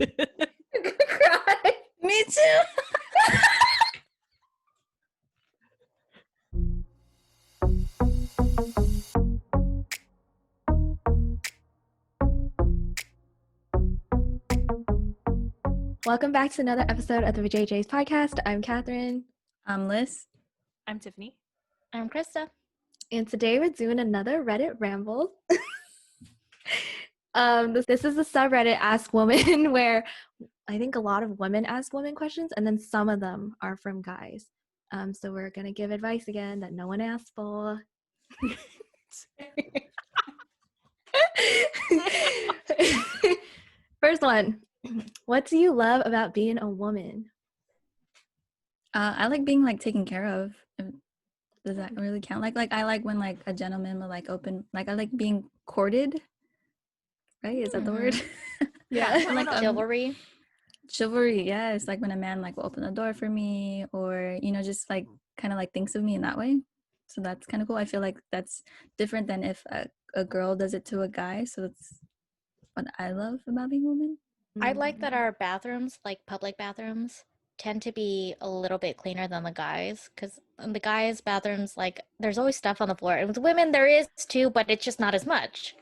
I'm gonna cry. Me too. Welcome back to another episode of the Vajayjays podcast. I'm Catherine. I'm Liz. I'm Tiffany. I'm Krista. And today we're doing another Reddit Rambles. This is the subreddit AskWomen, where I think a lot of women ask women questions, and then some of them are from guys. So we're going to give advice again that no one asked for. First one. What do you love about being a woman? I like being like taken care of. Does that really count? Like I like when like a gentleman will like open. Like I like being courted. Right? Is that the word? Yeah. Like chivalry. Chivalry, yes. Like when a man like will open the door for me, or just like kind of like thinks of me in that way. So that's kind of cool. I feel like that's different than if a girl does it to a guy. So that's what I love about being a woman. I like that our bathrooms, like public bathrooms, tend to be a little bit cleaner than the guys. Because in the guys' bathrooms, like there's always stuff on the floor. And with women, there is too, but it's just not as much.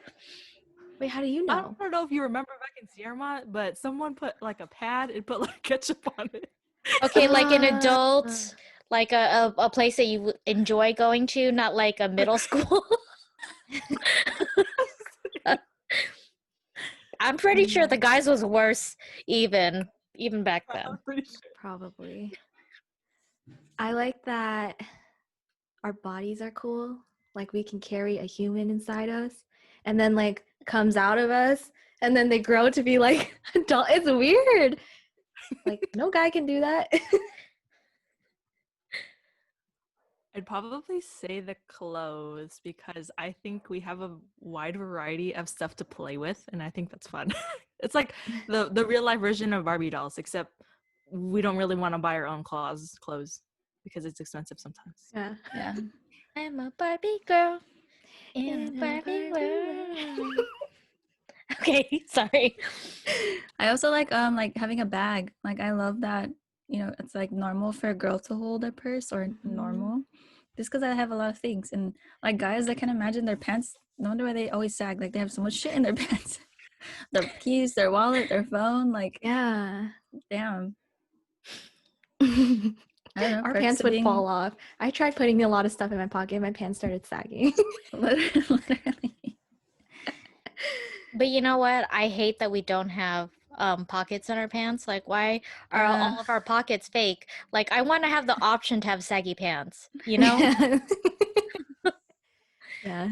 Wait, how do you I know? don't know if you remember back in Sierra, but someone put like a pad and put like ketchup on it. Okay, like an adult, like a place that you enjoy going to, not like a middle school. I'm pretty sure the guys was worse even back then. I'm pretty sure. Probably. I like that our bodies are cool. Like we can carry a human inside us and then like comes out of us and then they grow to be like adult. It's weird. Like no guy can do that. I'd probably say the clothes because I think we have a wide variety of stuff to play with, and I think that's fun. It's like the real life version of Barbie dolls, except we don't really want to buy our own clothes because it's expensive sometimes. Yeah. I'm a Barbie girl in a Barbie world. Okay, sorry. I also like having a bag. Like I love that, it's like normal for a girl to hold a purse or normal. Just because I have a lot of things. And like guys, I can imagine their pants. No wonder why they always sag. Like they have so much shit in their pants. Their keys, their wallet, their phone. Like, Yeah. damn. I don't know. Our pants would fall off. I tried putting a lot of stuff in my pocket and my pants started sagging. Literally. But you know what? I hate that we don't have pockets in our pants. Like, why are all of our pockets fake? Like, I want to have the option to have saggy pants, Yeah. Yeah.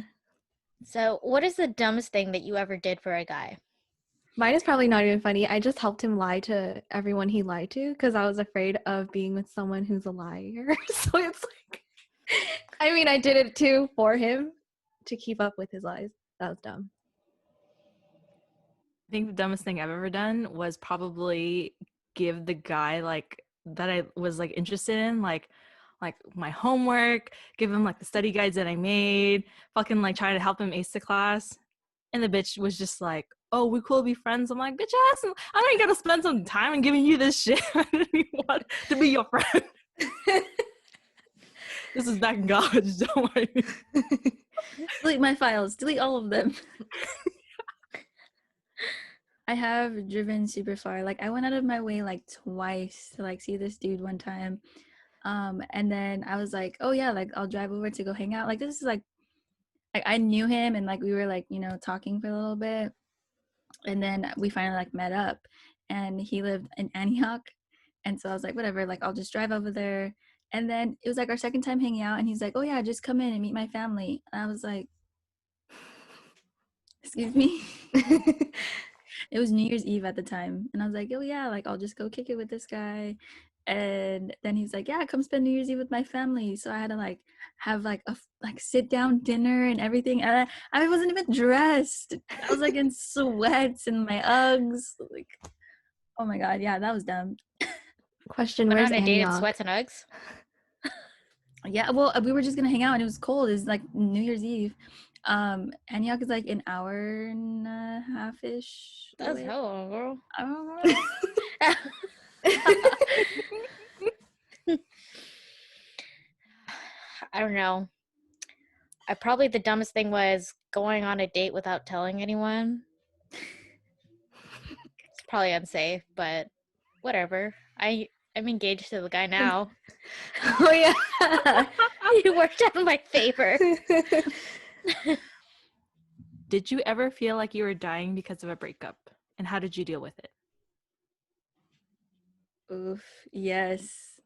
So, what is the dumbest thing that you ever did for a guy? Mine is probably not even funny. I just helped him lie to everyone he lied to because I was afraid of being with someone who's a liar. So it's like, I mean, I did it too for him to keep up with his lies. That was dumb. I think the dumbest thing I've ever done was probably give the guy like that I was like interested in like my homework, give him like the study guides that I made, fucking like try to help him ace the class. And the bitch was just like, oh, we cool be friends. I'm like, bitch ass, I know you gotta spend some time in giving you this shit. I didn't even want to be your friend. This is back in college, don't worry. Delete my files. Delete all of them. I have driven super far. Like I went out of my way like twice to like see this dude one time. And then I was like, oh yeah, like I'll drive over to go hang out. Like this is like I knew him and like we were like, talking for a little bit. And then we finally like met up and he lived in Antioch. And so I was like, whatever, like I'll just drive over there. And then it was like our second time hanging out and he's like, oh yeah, just come in and meet my family. And I was like, excuse me. It was New Year's Eve at the time. And I was like, oh yeah, like I'll just go kick it with this guy. And then he's like, yeah, come spend New Year's Eve with my family. So I had to like have like a sit down dinner and everything. And I wasn't even dressed. I was like in sweats and my Uggs. Like, oh my God. Yeah, that was dumb. Question, Went where's on a date in Antioch? sweats and Uggs? Yeah, well, we were just gonna hang out and it was cold. It's like New Year's Eve. Antioch is like an hour and a half-ish. That's hell, girl. I don't know. I don't know. Probably the dumbest thing was going on a date without telling anyone. It's probably unsafe, but whatever. I'm engaged to the guy now. Oh yeah. It worked out in my favor. Did you ever feel like you were dying because of a breakup? And how did you deal with it? Oof, yes.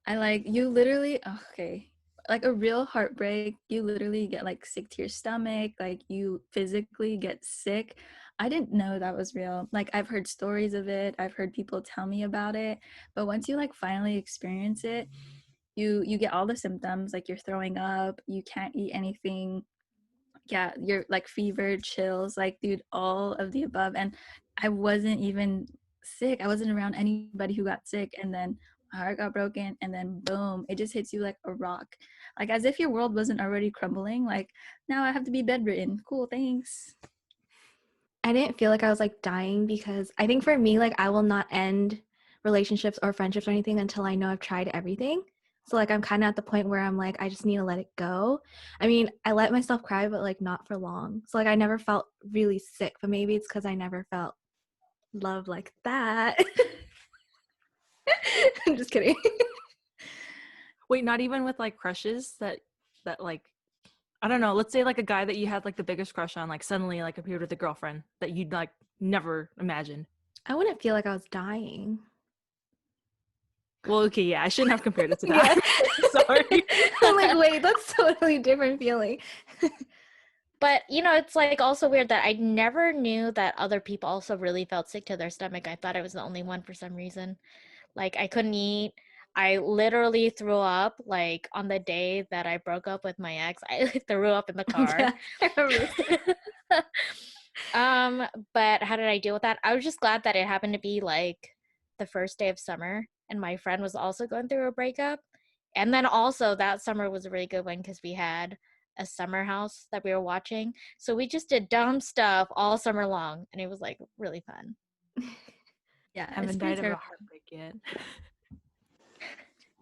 You literally, okay. Like a real heartbreak, you literally get like sick to your stomach, like you physically get sick. I didn't know that was real. Like I've heard stories of it, I've heard people tell me about it, but once you like finally experience it, you get all the symptoms, like you're throwing up, you can't eat anything. Yeah, you're like fever, chills, like dude, all of the above. And I wasn't even sick. I wasn't around anybody who got sick, and then my heart got broken, and then boom, it just hits you like a rock. Like as if your world wasn't already crumbling. Like now I have to be bedridden. Cool, thanks. I didn't feel like I was like dying because I think for me, like I will not end relationships or friendships or anything until I know I've tried everything. So like I'm kind of at the point where I'm like, I just need to let it go. I mean, I let myself cry, but like not for long. So like I never felt really sick, but maybe it's because I never felt love like that. I'm just kidding. Wait, not even with like crushes that like, I don't know, let's say like a guy that you had like the biggest crush on, like suddenly like appeared with a girlfriend that you'd like never imagined. I wouldn't feel like I was dying. Well, okay, yeah, I shouldn't have compared it to Yeah. that. Sorry. I'm like, wait, that's totally different feeling. But, you know, it's like also weird that I never knew that other people also really felt sick to their stomach. I thought I was the only one for some reason. Like I couldn't eat. I literally threw up like on the day that I broke up with my ex. I threw up in the car. Yeah, I remember. But how did I deal with that? I was just glad that it happened to be like the first day of summer and my friend was also going through a breakup. And then also that summer was a really good one because we had a summer house that we were watching. So we just did dumb stuff all summer long and it was like really fun. Yeah, I haven't it's pretty died of a terrible. heartbreak yet.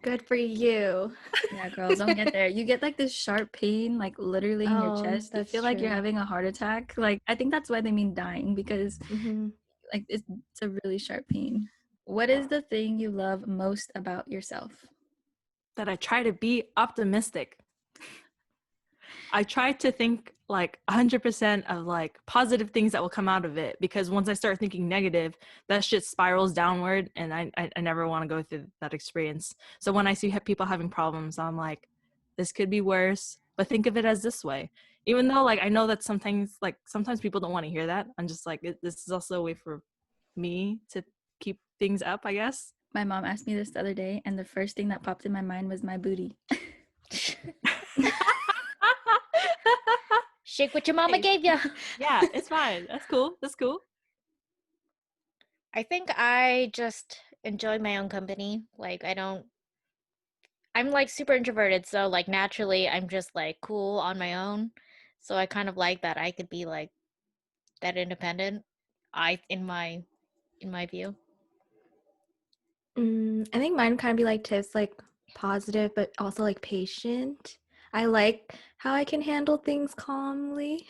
Good for you. Yeah, girls, don't get there. You get like this sharp pain, like literally in your Oh, chest. You that's feel like you're true. having a heart attack. Like I think that's why they mean dying, because Mm-hmm. like it's a really sharp pain. What is the thing you love most about yourself? That I try to be optimistic. I try to think like 100% of like positive things that will come out of it, because once I start thinking negative, that shit spirals downward, and I never want to go through that experience. So when I see people having problems, I'm like, this could be worse, but think of it as this way. Even though like I know that sometimes people don't want to hear that, I'm just like, this is also a way for me to keep things up, I guess. My mom asked me this the other day, and the first thing that popped in my mind was my booty. Shake what your mama Hey. gave you. Yeah, it's fine. That's cool. I think I just enjoy my own company. Like I'm like super introverted, so like naturally I'm just like cool on my own. So I kind of like that I could be like that independent. In my view. I think mine kind of be like tips, like positive, but also like patient. I like how I can handle things calmly.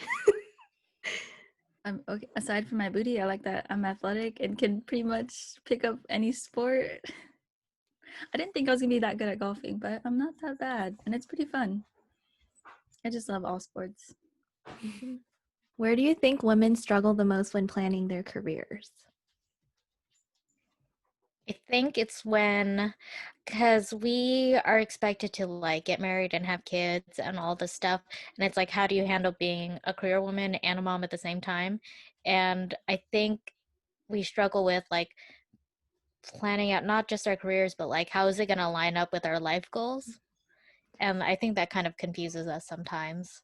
Okay, aside from my booty, I like that I'm athletic and can pretty much pick up any sport. I didn't think I was gonna be that good at golfing, but I'm not that bad, and it's pretty fun. I just love all sports. Where do you think women struggle the most when planning their careers? I think it's because we are expected to like get married and have kids and all this stuff. And it's like, how do you handle being a career woman and a mom at the same time? And I think we struggle with like planning out not just our careers, but like, how is it going to line up with our life goals? And I think that kind of confuses us sometimes.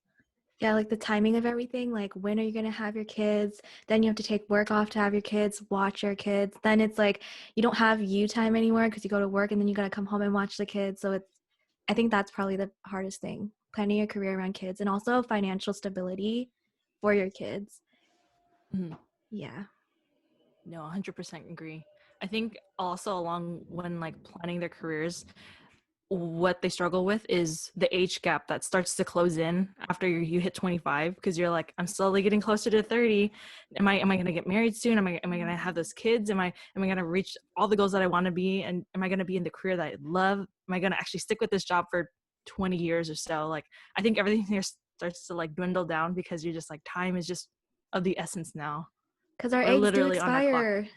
Yeah, like the timing of everything, like when are you going to have your kids? Then you have to take work off to have your kids, watch your kids. Then it's like you don't have you time anymore because you go to work and then you got to come home and watch the kids. So I think that's probably the hardest thing, planning your career around kids and also financial stability for your kids. Mm-hmm. Yeah. No, 100% agree. I think also along when like planning their careers, what they struggle with is the age gap that starts to close in after you hit 25, because you're like, I'm slowly getting closer to 30. Am I going to get married soon? Am I going to have those kids? Am I going to reach all the goals that I want to be? And am I going to be in the career that I love? Am I going to actually stick with this job for 20 years or so? Like, I think everything here starts to like dwindle down, because you're just like, time is just of the essence now. Because our We're eggs do literally on our clock. expire.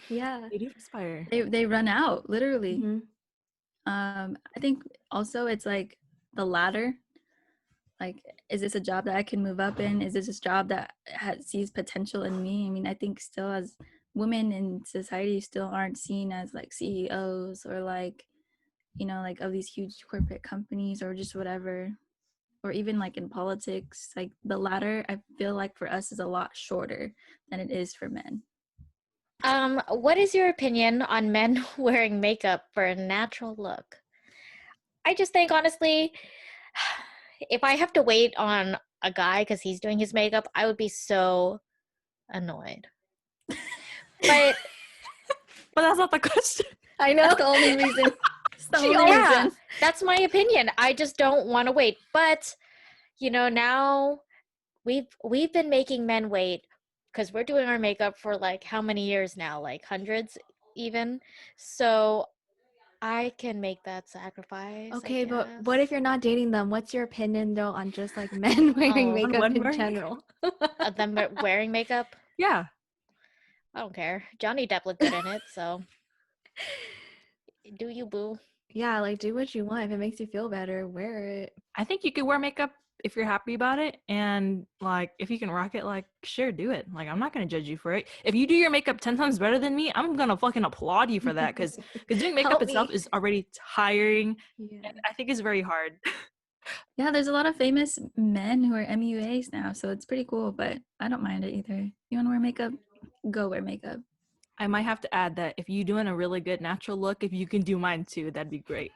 Yeah. They do expire. They run out, literally. Mhm. I think also it's like the ladder. Like, is this a job that I can move up in? Is this a job that sees potential in me? I mean, I think still as women in society still aren't seen as like CEOs or like, you know, like of these huge corporate companies or just whatever, or even like in politics. Like the ladder, I feel like for us is a lot shorter than it is for men. What is your opinion on men wearing makeup for a natural look? I just think, honestly, if I have to wait on a guy because he's doing his makeup, I would be so annoyed. But But that's not the question. I know. That's the only reason. It's the only yeah, reason. that's my opinion. I just don't want to wait. But you know, now we've been making men wait because we're doing our makeup for like how many years now? Like hundreds, even. So I can make that sacrifice. Okay, I but guess. what if you're not dating them? What's your opinion though on just like men wearing Oh, makeup one in wearing general? them wearing makeup? Yeah. I don't care. Johnny Depp looked good in it, so do you, boo? Yeah, like do what you want. If it makes you feel better, wear it. I think you could wear makeup if you're happy about it, and like if you can rock it, like sure, do it. Like I'm not gonna judge you for it. If you do your makeup 10 times better than me, I'm gonna fucking applaud you for that, because doing makeup Help itself me. is already tiring, Yeah. and I think it's very hard. Yeah, there's a lot of famous men who are MUAs now, so it's pretty cool, but I don't mind it either. You want to wear makeup? Go wear makeup. I might have to add that if you're doing a really good natural look, if you can do mine too, that'd be great.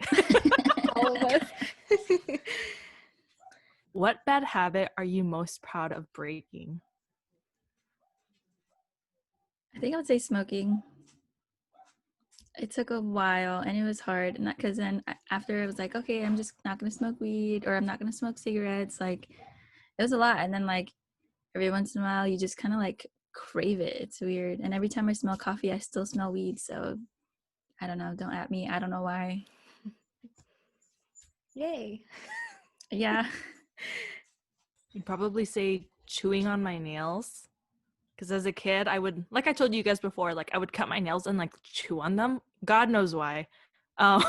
All of us. What bad habit are you most proud of breaking? I think I would say smoking. It took a while and it was hard, and because then after it was like, okay, I'm just not gonna smoke weed or I'm not gonna smoke cigarettes. Like it was a lot, and then like every once in a while you just kind of like crave it. It's weird, and every time I smell coffee, I still smell weed. So I don't know. Don't at me. I don't know why. Yay. Yeah. I'd probably say chewing on my nails. Because as a kid, I would, like I told you guys before, like I would cut my nails and like chew on them. God knows why. Um,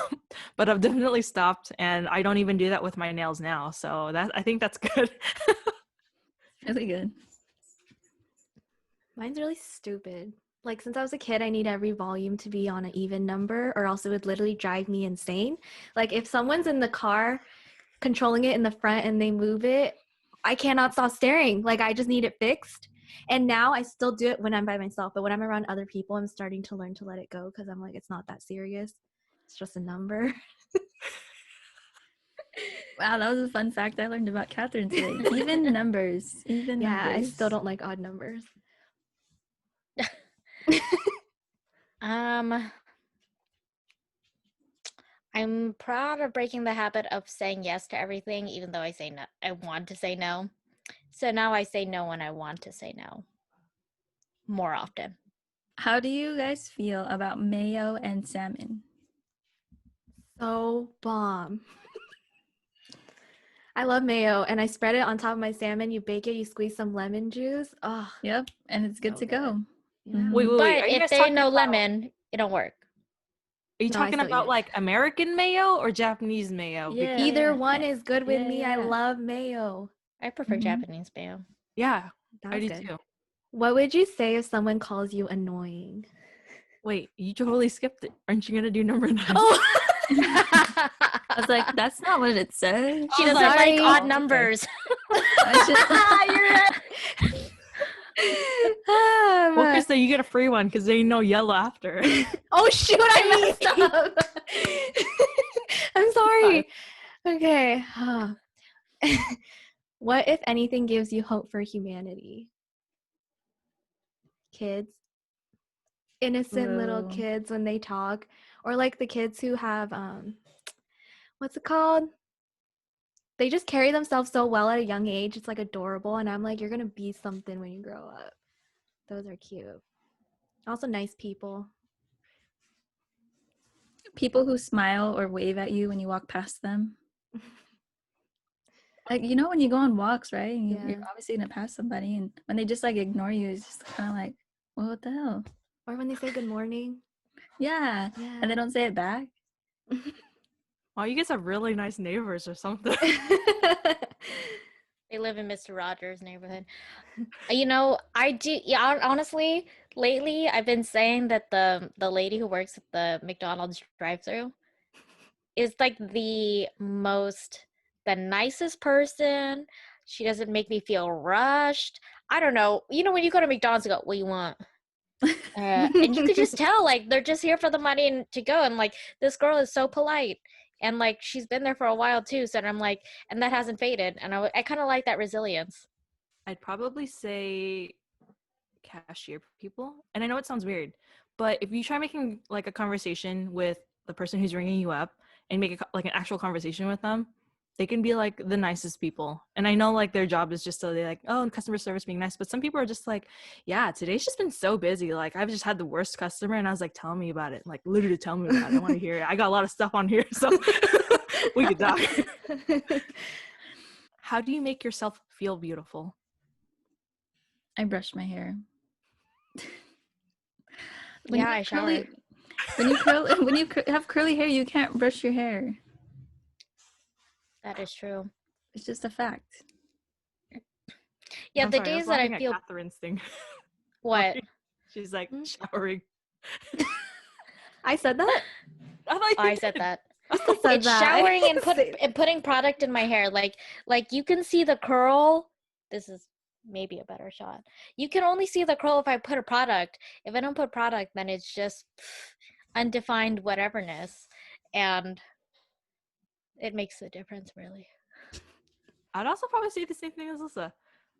but I've definitely stopped, and I don't even do that with my nails now. So I think that's good. Really good. Mine's really stupid. Like since I was a kid, I need every volume to be on an even number, or else it would literally drive me insane. Like if someone's in the car controlling it in the front and they move it, I cannot stop staring. Like I just need it fixed. And now I still do it when I'm by myself, but when I'm around other people, I'm starting to learn to let it go because I'm like, it's not that serious. It's just a number. Wow, that was a fun fact I learned about Catherine today. Even numbers. Even Yeah, numbers. I still don't like odd numbers. I'm proud of breaking the habit of saying yes to everything, even though I say no. I want to say no. So now I say no when I want to say no. More often. How do you guys feel about mayo and salmon? So bomb. I love mayo, and I spread it on top of my salmon. You bake it, you squeeze some lemon juice. Oh, Yep, and it's good So to go. good. yeah. Mhm. Wait. But Are you if guys there ain't talking no about, lemon, it don't work. are you No, I talking still eat about it. like American mayo or Japanese mayo? Yeah. Either one is good with Yeah, me. I yeah. love mayo. I prefer Mhm. Japanese mayo. Yeah, That I was do good. too. What would you say if someone calls you annoying? Wait, you totally skipped it. Aren't you gonna do number 9? Oh, I was like, that's not what it said. She I was doesn't like, like sorry. odd okay. numbers. I should- you're right. Well, Krista, you get a free one because they know yellow after. Oh shoot, I messed up. I'm sorry. Okay. What, if anything, gives you hope for humanity? Kids. innocent little Whoa. kids when they talk, or like the kids who have what's it called? They just carry themselves so well at a young age. It's like adorable, and I'm like, you're gonna be something when you grow up. Those are cute. Also, nice people. People who smile or wave at you when you walk past them. Like, you know, when you go on walks, right? And Yeah. you're obviously gonna pass somebody, and when they just like ignore you, it's just kind of like, well, what the hell? Or when they say good morning. Yeah. Yeah. And they don't say it back. Wow, you guys have really nice neighbors or something. They live in Mr. Rogers' neighborhood. You know, I do. Yeah, honestly, lately I've been saying that the lady who works at the McDonald's drive-thru is like the nicest person. She doesn't make me feel rushed. I don't know. You know, when you go to McDonald's, you go, "What do you want?" And you could just tell, like, they're just here for the money and to go. And like, this girl is so polite, and like, she's been there for a while too. So I'm like, and that hasn't faded. And I kind of like that resilience. I'd probably say cashier people. And I know it sounds weird, but if you try making like a conversation with the person who's ringing you up and make like an actual conversation with them, they can be like the nicest people. And I know like their job is just so they like, oh, and customer service being nice, but some people are just like, yeah, today's just been so busy. Like I've just had the worst customer, and I was like, tell me about it. Like literally tell me about it. I want to hear it. I got a lot of stuff on here, so we could talk. How do you make yourself feel beautiful? I brush my hair. Yeah, I shower. When you have curly hair, you can't brush your hair. That is true. It's just a fact. Yeah, I'm the sorry, days was that I laughing at feel Catherine's thing. what? She's like showering. I said that? I thought you I said did. that. I said It's that. showering and putting product in my hair. Like you can see the curl. This is maybe a better shot. You can only see the curl if I put a product. If I don't put product, then it's just undefined whateverness, and it makes a difference, really. I'd also probably say the same thing as Lisa.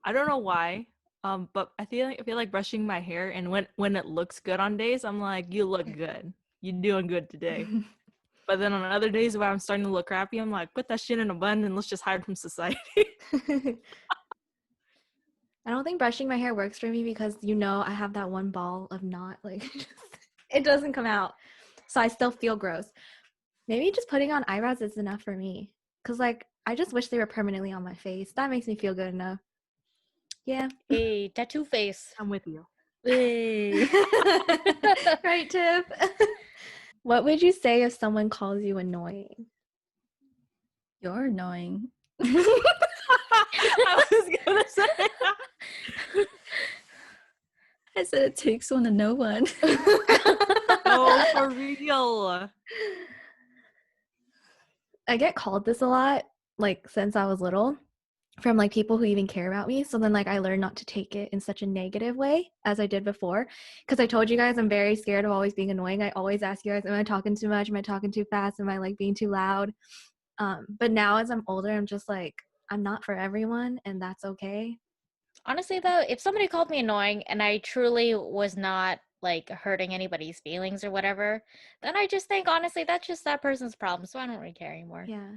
I don't know why, but I feel like brushing my hair, and when it looks good on days, I'm like, you look good. You're doing good today. But then on other days where I'm starting to look crappy, I'm like, put that shit in a bun and let's just hide from society. I don't think brushing my hair works for me because I have that one ball of knot, like it doesn't come out, so I still feel gross. Maybe just putting on eyebrows is enough for me, because like I just wish they were permanently on my face. That makes me feel good enough. Yeah. Hey, tattoo face. I'm with you. Hey. Right, Tiff? What would you say if someone calls you annoying? You're annoying. I was gonna say that. I said it takes one to know one. No, for real. I get called this a lot, like since I was little, from like people who even care about me. So then like I learned not to take it in such a negative way as I did before, because I told you guys I'm very scared of always being annoying. I always ask you guys, am I talking too much? Am I talking too fast? Am I like being too loud? But now as I'm older, I'm just like, I'm not for everyone, and that's okay. Honestly, though, if somebody called me annoying and I truly was not like hurting anybody's feelings or whatever, then I just think, honestly, that's just that person's problem. So I don't really care anymore. Yeah.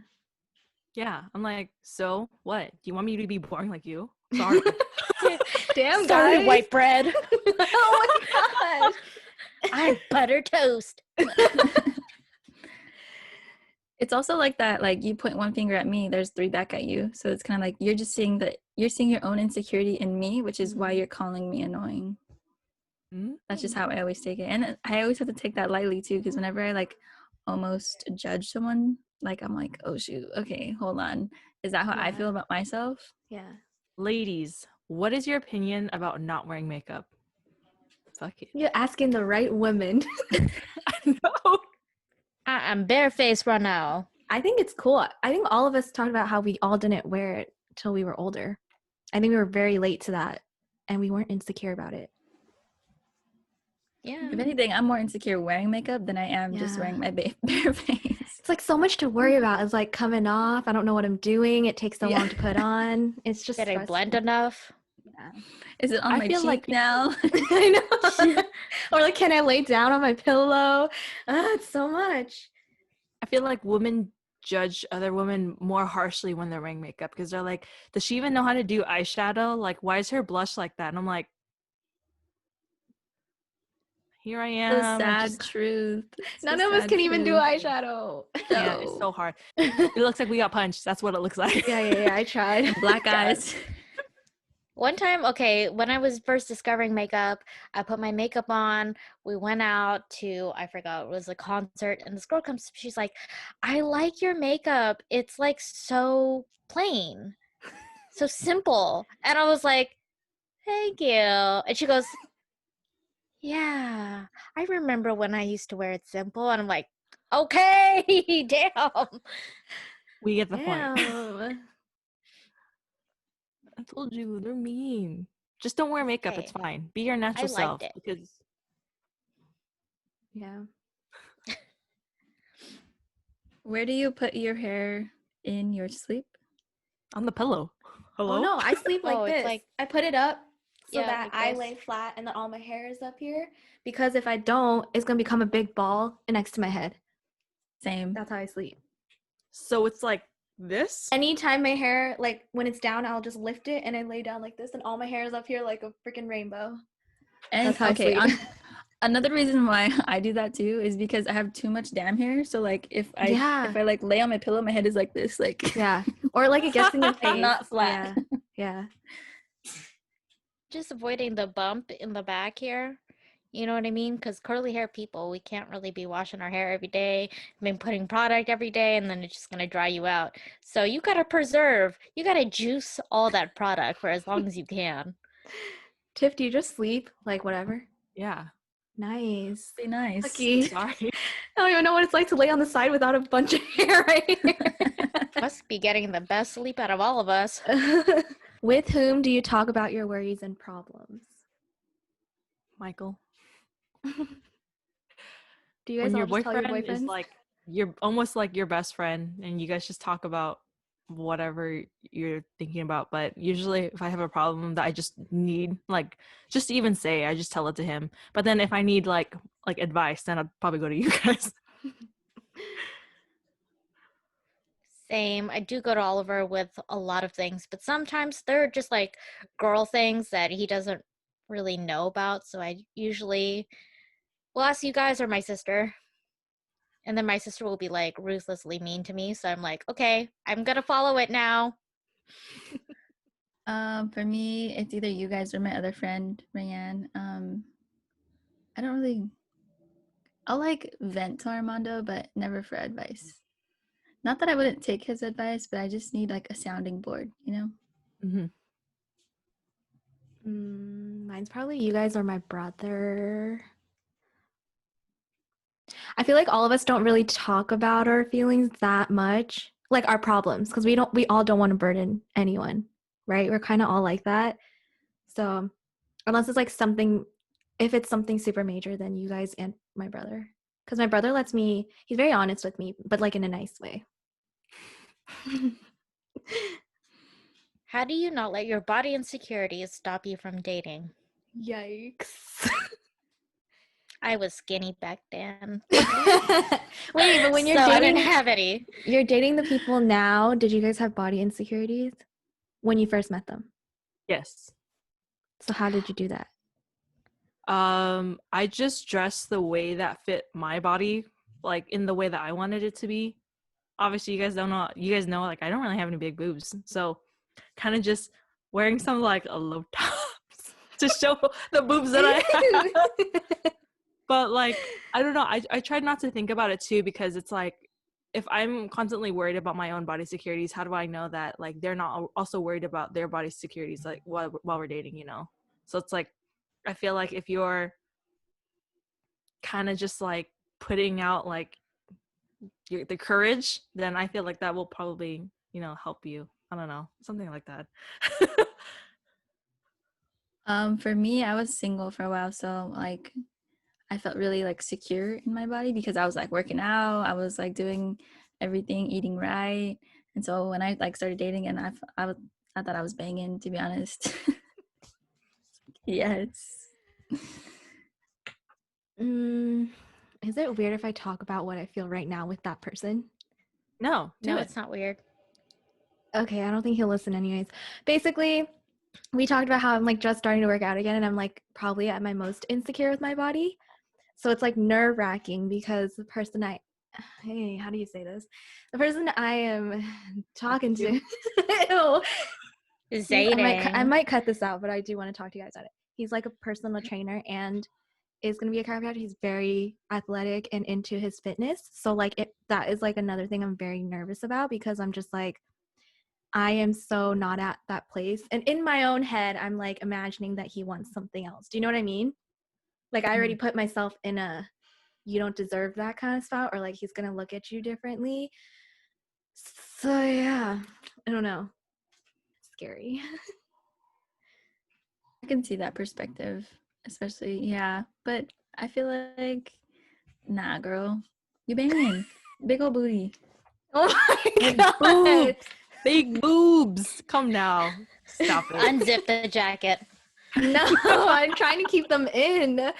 Yeah, I'm like, so what? Do you want me to be boring like you? Sorry. Damn, Sorry, guys. white bread. Oh my gosh. I'm butter toast. It's also like that, like you point one finger at me, there's three back at you. So it's kind of like you're just seeing your own insecurity in me, which is why you're calling me annoying. That's just how I always take it. And I always have to take that lightly too, because whenever I like almost judge someone, like I'm like, oh shoot, okay, hold on. Is that how I feel about myself? Yeah. Ladies, what is your opinion about not wearing makeup? Fuck it. You're asking the right women. I know. I'm barefaced right now. I think it's cool. I think all of us talked about how we all didn't wear it till we were older. I think we were very late to that, and we weren't insecure about it. Yeah. If anything, I'm more insecure wearing makeup than I am just wearing my bare face. It's like so much to worry about. It's like coming off. I don't know what I'm doing. It takes so long to put on. It's just Did I stressful. blend enough? Is it on I my feel cheek like now? I know. Or like, can I lay down on my pillow? It's so much. I feel like women judge other women more harshly when they're wearing makeup because they're like, does she even know how to do eyeshadow? Like, why is her blush like that? And I'm like, here I The am. sad truth. It's None the of us sad can even do truth. eyeshadow. Yeah, it's so hard. It looks like we got punched. That's what it looks like. Yeah. I tried. Black God. eyes. One time, okay, when I was first discovering makeup, I put my makeup on. We went out to, I forgot, it was a concert, and this girl comes, she's like, I like your makeup. It's like so plain, so simple. And I was like, thank you. And she goes, yeah, I remember when I used to wear it simple. And I'm like, okay, damn. We get the point. Damn. I told you, they're mean. Just don't wear makeup. Okay. It's fine. Be your natural self. liked it. Because Yeah. Where do you put your hair in your sleep? on the pillow. Hello? Oh no, I sleep like Oh, it's this. like- I put it up so Yeah, that like I this. lay flat and then all my hair is up here. Because if I don't, it's gonna become a big ball next to my head. Same. That's how I sleep. So it's like this? Anytime my hair, like when it's down, I'll just lift it and I lay down like this, and all my hair is up here like a freaking rainbow. And That's how I okay, sleep. another reason why I do that too is because I have too much damn hair. So like if I like lay on my pillow, my head is like this, like Yeah. Or like it gets in your face. not flat. Yeah. Just avoiding the bump in the back here. You know what I mean? Because curly hair people, we can't really be washing our hair every day, been putting product every day, and then it's just going to dry you out. So you got to preserve, you got to juice all that product for as long as you can. Tiff, do you just sleep? Like whatever? Yeah. Nice. Be nice. Lucky. Sorry. I don't even know what it's like to lay on the side without a bunch of hair right Must be getting the best sleep out of all of us. here. With whom do you talk about your worries and problems? Michael. Do you guys When all your just tell your boyfriend is boyfriends? like, you're almost like your best friend and you guys just talk about whatever you're thinking about. But usually if I have a problem that I just need, like, just to even say, I just tell it to him. But then if I need like advice, then I'd probably go to you guys. Same. I do go to Oliver with a lot of things, but sometimes they're just like girl things that he doesn't really know about. So I usually will ask you guys or my sister. And then my sister will be like ruthlessly mean to me. So I'm like, okay, I'm going to follow it now. For me, it's either you guys or my other friend, Rayanne. I don't really. I'll like vent to Armando, but never for advice. Not that I wouldn't take his advice, but I just need like a sounding board, you know? Mm-hmm. Mine's probably you guys or my brother. I feel like all of us don't really talk about our feelings that much, like our problems, because we all don't want to burden anyone, right? We're kind of all like that. So unless it's like something, if it's something super major, then you guys and my brother, because my brother he's very honest with me, but like in a nice way. How do you not let your body insecurities stop you from dating? Yikes. I was skinny back then. Wait, but when you're So I dating, didn't have any. you're dating the people now, did you guys have body insecurities when you first met them? Yes. So how did you do that? I just dressed the way that fit my body, like in the way that I wanted it to be. Obviously, you guys know, like I don't really have any big boobs, so kind of just wearing some like a low tops to show the boobs that I have. But like, I don't know. I tried not to think about it too, because it's like, if I'm constantly worried about my own body securities, how do I know that like they're not also worried about their body securities like while we're dating, you know? So it's like, I feel like if you're kind of just like putting out like the courage, then I feel like that will probably, you know, help you. I don't know, something like that. For me, I was single for a while, so like I felt really like secure in my body because I was like working out, I was like doing everything, eating right. And so when I like started dating, and I thought I was banging, to be honest. Yes. Is it weird if I talk about what I feel right now with that person? No, do No, it. it's not weird. Okay, I don't think he'll listen anyways. Basically, we talked about how I'm like just starting to work out again and I'm like probably at my most insecure with my body. So it's like nerve-wracking because the person hey, how do you say this? The person I am talking to, ew. I might cut this out, but I do want to talk to you guys about it. He's like a personal trainer and is going to be a chiropractor. He's very athletic and into his fitness. So like that is like another thing I'm very nervous about because I'm just like, I am so not at that place. And in my own head, I'm like imagining that he wants something else. Do you know what I mean? Like I already put myself in a, you don't deserve that kind of spot, or like he's going to look at you differently. So yeah, I don't know. Scary. I can see that perspective, especially, yeah. But I feel like, nah, girl. You banging. Big ol' booty. Oh my Big god. boobs. Big boobs. Come now. Stop it. Unzip the jacket. No, I'm trying to keep them in.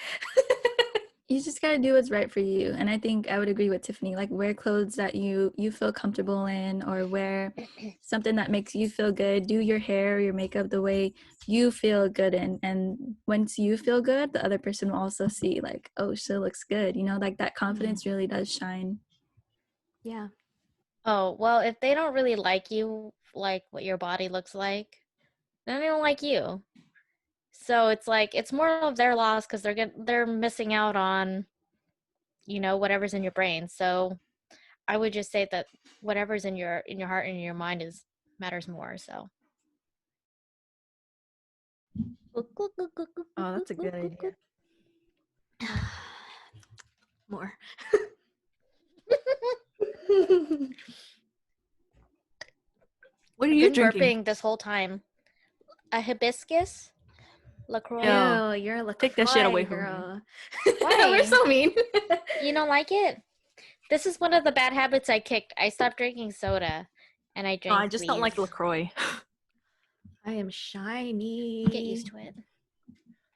You just gotta do what's right for you. And I think I would agree with Tiffany. Like, wear clothes that you feel comfortable in, or wear something that makes you feel good. Do your hair, your makeup the way you feel good in. And once you feel good, the other person will also see like, oh, she looks good. You know, like that confidence really does shine. Yeah. Oh, well, if they don't really like you, like what your body looks like, then they don't like you. So it's like it's more of their loss because they're missing out on, whatever's in your brain. So I would just say that whatever's in your heart and in your mind matters more. So. Oh, that's a good idea. More. What are I've you been drinking? burping this whole time. A hibiscus LaCroix. Yo, Ew, you're a take that shit away LaCroix from me. girl. Why? We're so mean. You don't like it? This is one of the bad habits I kicked. I stopped drinking soda, and I Oh, drank I just don't like these. LaCroix. I am shiny. Get used to it.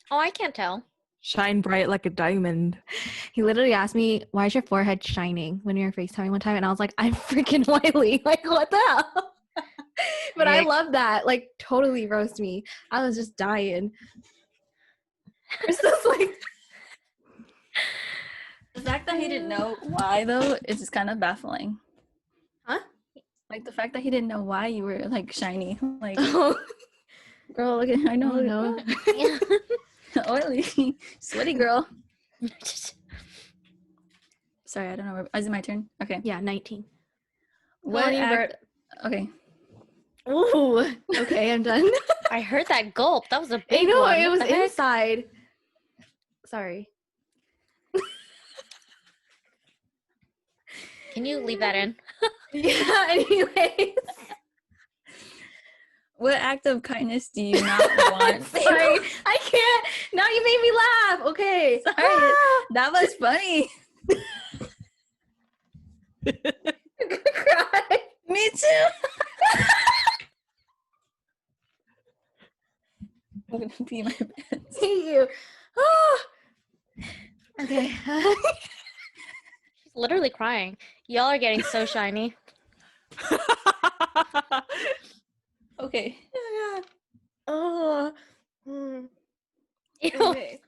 Oh, I can't tell. Shine bright like a diamond. He literally asked me, "Why is your forehead shining?" when we were FaceTiming one time, and I was like, "I'm freaking Wiley." Like, what the hell? But I Heck. love that. Like, totally roast me. I was just dying. It's just like, The fact that he didn't know why, though, is just kind of baffling. huh? Like, the fact that he didn't know why you were, like, shiny. Like, Oh, girl, look at, I know. oh no. Oily. Sweaty girl. Sorry, I don't know. Is it my turn? Okay. Yeah, 19. What Tony act? Okay. Ooh. Okay, I'm done. I heard that gulp. That was a I big know, one. it What was the heck? inside. Sorry. Can you leave that in? Yeah, anyways. What act of kindness do you not want? Sorry, I can't. Now you made me laugh. Okay. Sorry. Ah, That was funny. I'm gonna cry. Me too. I'm gonna pee my pants. Hate you. Ah. Okay. She's literally crying. Y'all are getting so shiny. Okay. Oh, God. Oh. Ew. Okay.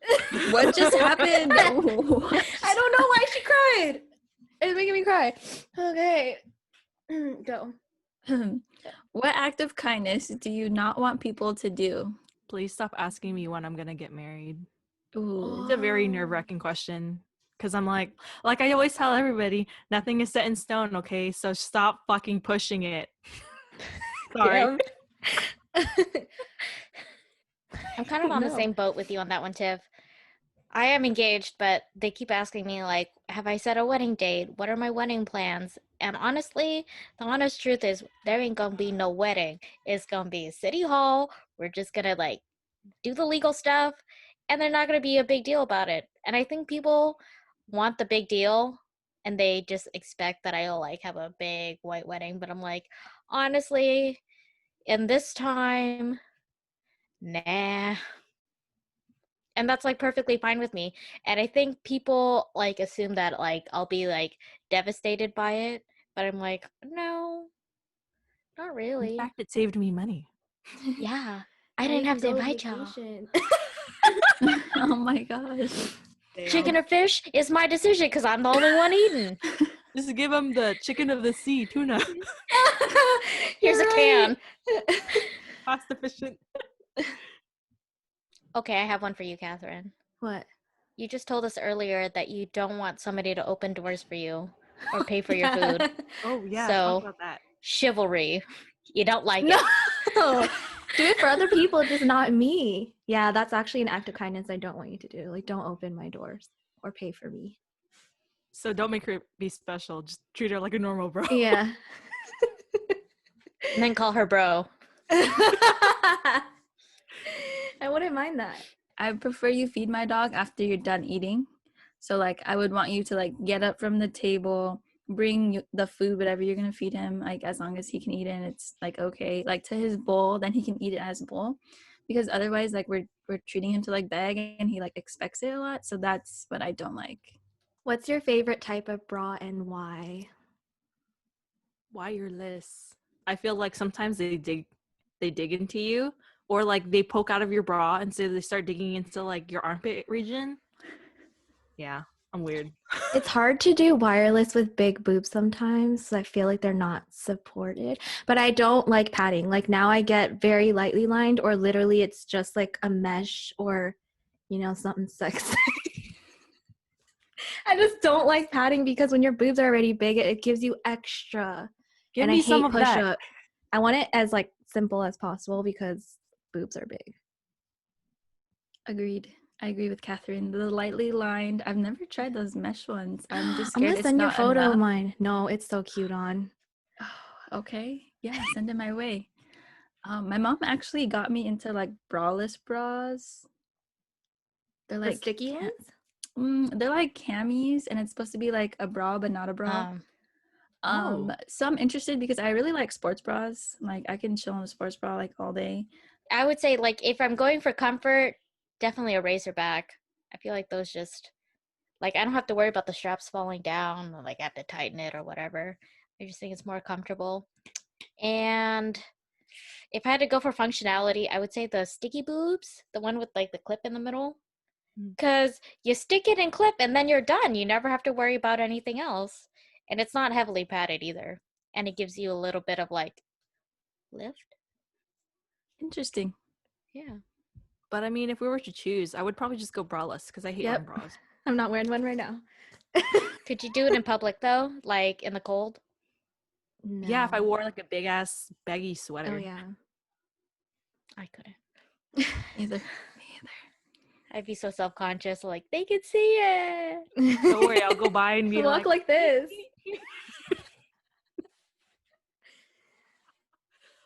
What just happened? I don't know why she cried. It's making me cry. Okay. Go. What act of kindness do you not want people to do? Please stop asking me when I'm gonna get married. Ooh. It's a very nerve-wracking question. Because I'm like I always tell everybody, nothing is set in stone, okay? So stop fucking pushing it. Sorry. I'm kind of on the No. same boat with you on that one, Tiff. I am engaged, but they keep asking me, like, have I set a wedding date? What are my wedding plans? And honestly, the honest truth is there ain't gonna be no wedding. It's gonna be City Hall. We're just gonna, like, do the legal stuff, and they're not gonna be a big deal about it. And I think people want the big deal, and they just expect that I'll, like, have a big white wedding. But I'm like, honestly, in this time, nah. And that's like perfectly fine with me. And I think people like assume that like I'll be like devastated by it, but I'm like, no, not In really. fact, it saved me money. Yeah. Now I didn't you have to can go invite y'all. vacation. Oh my gosh. Chicken or fish is my decision because I'm the only one eating. Just give them the chicken of the sea tuna. Here's You're a can. right. Cost efficient. Okay, I have one for you, Catherine. What? You just told us earlier that you don't want somebody to open doors for you or pay for your food. Oh yeah, So- talk about that. Chivalry. You don't like No. it. Do it for other people, just not me. Yeah, that's actually an act of kindness I don't want you to do. Like, don't open my doors or pay for me. So don't make her be special. Just treat her like a normal bro. Yeah. And then call her bro. I wouldn't mind that. I prefer you feed my dog after you're done eating. So like I would want you to like get up from the table, bring the food, whatever you're gonna feed him, like as long as he can eat it and it's like okay, like to his bowl, then he can eat it as a bowl. Because otherwise like we're treating him to like beg and he like expects it a lot. So that's what I don't like. What's your favorite type of bra and why? Wireless. I feel like sometimes they dig into you, or like they poke out of your bra and so they start digging into like your armpit region. Yeah, I'm weird. It's hard to do wireless with big boobs sometimes. So I feel like they're not supported. But I don't like padding. Like now I get very lightly lined or literally it's just like a mesh or, something sexy. I just don't like padding because when your boobs are already big, it gives you extra. Give and me I some hate of that. push-up. I want it as like simple as possible because boobs are big. Agreed. I agree with Catherine. The lightly lined. I've never tried those mesh ones. I'm just I'm scared gonna it's send you a not photo of enough. mine. No, it's so cute on. Oh, okay. Yeah, send it my way. My mom actually got me into like braless bras. They're The like sticky ones? they're like camis, and it's supposed to be like a bra but not a bra. Oh. So I'm interested because I really like sports bras. Like I can chill in a sports bra like all day. I would say like if I'm going for comfort, definitely a Razorback. I feel like those just like I don't have to worry about the straps falling down or like I have to tighten it or whatever. I just think it's more comfortable. And if I had to go for functionality, I would say the sticky boobs, the one with like the clip in the middle. Because you stick it and clip and then you're done. You never have to worry about anything else. And it's not heavily padded either. And it gives you a little bit of like lift. Interesting. Yeah. But I mean, if we were to choose, I would probably just go braless because I hate wearing bras. I'm not wearing one right now. Could you do it in public though? Like in the cold? No. Yeah, if I wore like a big ass baggy sweater. Oh, yeah. I couldn't. Either. I'd be so self-conscious, like they could see it. Don't worry, I'll go by and be Walk like this.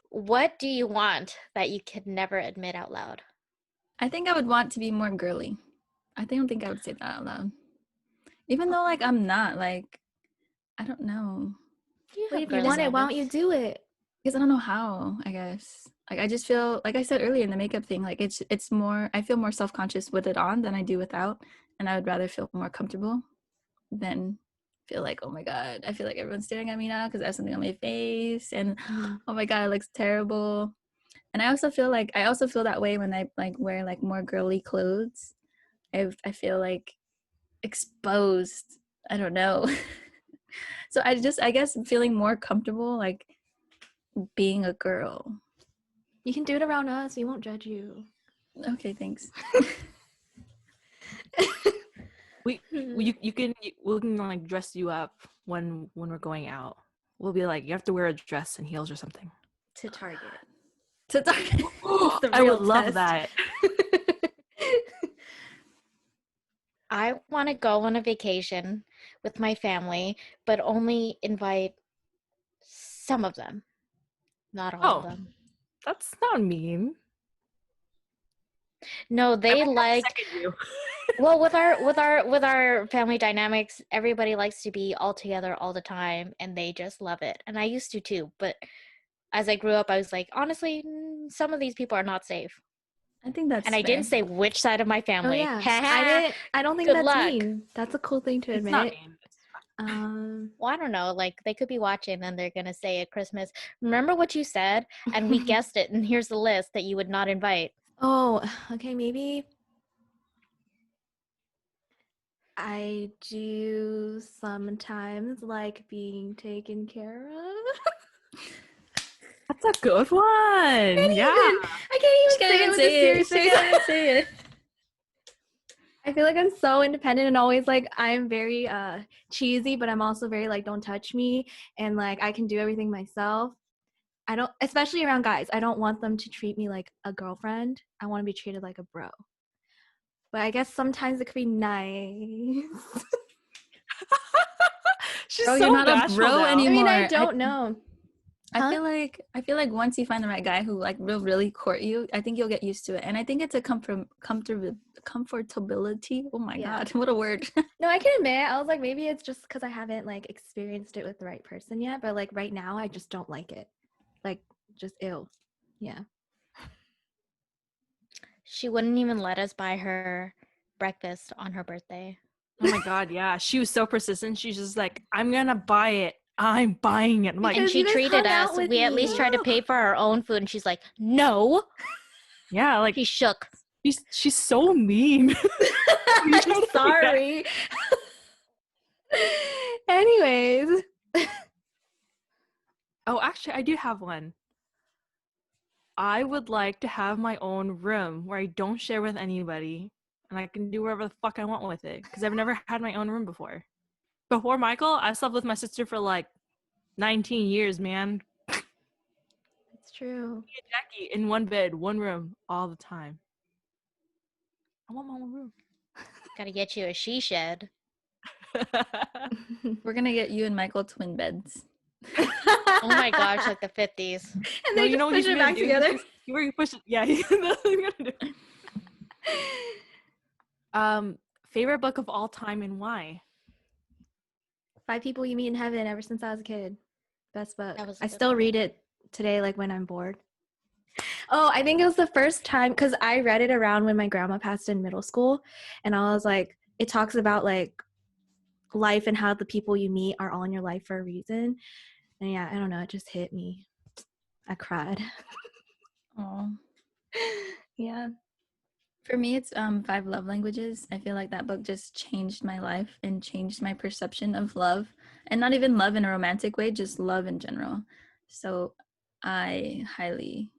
What do you want that you could never admit out loud? I think I would want to be more girly. I don't think I would say that out loud. Even though like I'm not, like I don't know. But if you want it, why don't you do it? Because I don't know how, I guess. Like I just feel like I said earlier in the makeup thing, like it's more I feel more self-conscious with it on than I do without. And I would rather feel more comfortable than feel like, oh my god, I feel like everyone's staring at me now because I have something on my face and oh my god, it looks terrible. And I also feel that way when I like wear like more girly clothes. I feel like exposed. I don't know. So I guess feeling more comfortable like being a girl. You can do it around us. We won't judge you. Okay, thanks. We can like dress you up when we're going out. We'll be like, you have to wear a dress and heels or something. To Target. To Target. I would love that. I want to go on a vacation with my family, but only invite some of them, not all of them. That's not mean. No, they like. Second you. Well, with our family dynamics, everybody likes to be all together all the time, and they just love it. And I used to too, but as I grew up, I was like, honestly, some of these people are not safe. I think that's And I fair. didn't say which side of my Oh family. yeah. I don't think Good that's luck. mean. That's a cool thing to It's not admit. mean. Well, I don't know. Like, they could be watching and they're going to say at Christmas, remember what you said? And we guessed it. And here's the list that you would not invite. Oh, okay, maybe I do sometimes like being taken care of. That's a good one. Yeah. I can't even say it with a serious face. Say it. I feel like I'm so independent and always like I'm very cheesy, but I'm also very like don't touch me and like I can do everything myself. I don't, especially around guys, I don't want them to treat me like a girlfriend. I want to be treated like a bro. But I guess sometimes it could be nice. She's Bro, so you're not a bashful bro now. anymore. I mean, I don't know. I feel like once you find the right guy who like will really court you, I think you'll get used to it. And I think it's a comfortability. Oh my Yeah. god, what a word. No, I can admit, I was like, maybe it's just because I haven't like experienced it with the right person yet. But like right now, I just don't like it. Like, just ill. Yeah. She wouldn't even let us buy her breakfast on her birthday. Oh my god, yeah. She was so persistent. She's just like, I'm gonna buy it. I'm buying it. I'm like, And Because she you guys treated hung out us. with We at least me. tried to pay for our own food. And she's like, no. yeah, like She shook. she's so mean. I'm sorry. Anyways. Oh, actually, I do have one. I would like to have my own room where I don't share with anybody and I can do whatever the fuck I want with it because I've never had my own room before. Before Michael, I slept with my sister for like 19 years, man. It's true. Me and Jackie in one bed, one room, all the time. I want my own room. Gotta get you a she shed. We're gonna get you and Michael twin beds. Oh my gosh, like the 50s. And No, they you know just what push it back together. Where you push it? Yeah, that's what you're gonna do. Favorite book of all time and why? 5 People You Meet in Heaven ever since I was a kid. Best book. That was a I good still one. read it today, like when I'm bored. Oh, I think it was the first time because I read it around when my grandma passed in middle school. And I was like, it talks about like life and how the people you meet are all in your life for a reason. And yeah, I don't know. It just hit me. I cried. Oh. Yeah. For me, it's 5 Love Languages. I feel like that book just changed my life and changed my perception of love. And not even love in a romantic way, just love in general. So I highly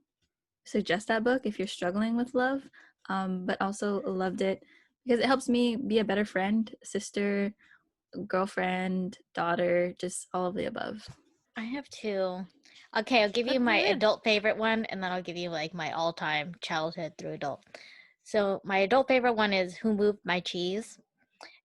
suggest that book if you're struggling with love, but also loved it because it helps me be a better friend, sister, girlfriend, daughter, just all of the above. I have 2. Okay, I'll give you That's my good. adult favorite one, and then I'll give you like my all-time childhood through adult. So my adult favorite one is Who Moved My Cheese?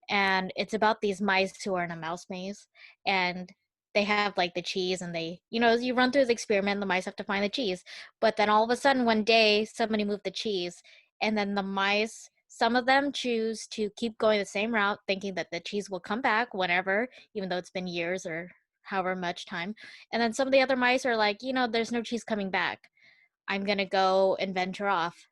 And it's about these mice who are in a mouse maze, and they have like the cheese, and they, you run through the experiment, the mice have to find the cheese. But then all of a sudden one day somebody moved the cheese, and then the mice, some of them choose to keep going the same route thinking that the cheese will come back whenever, even though it's been years or however much time. And then some of the other mice are like, there's no cheese coming back, I'm gonna go and venture off.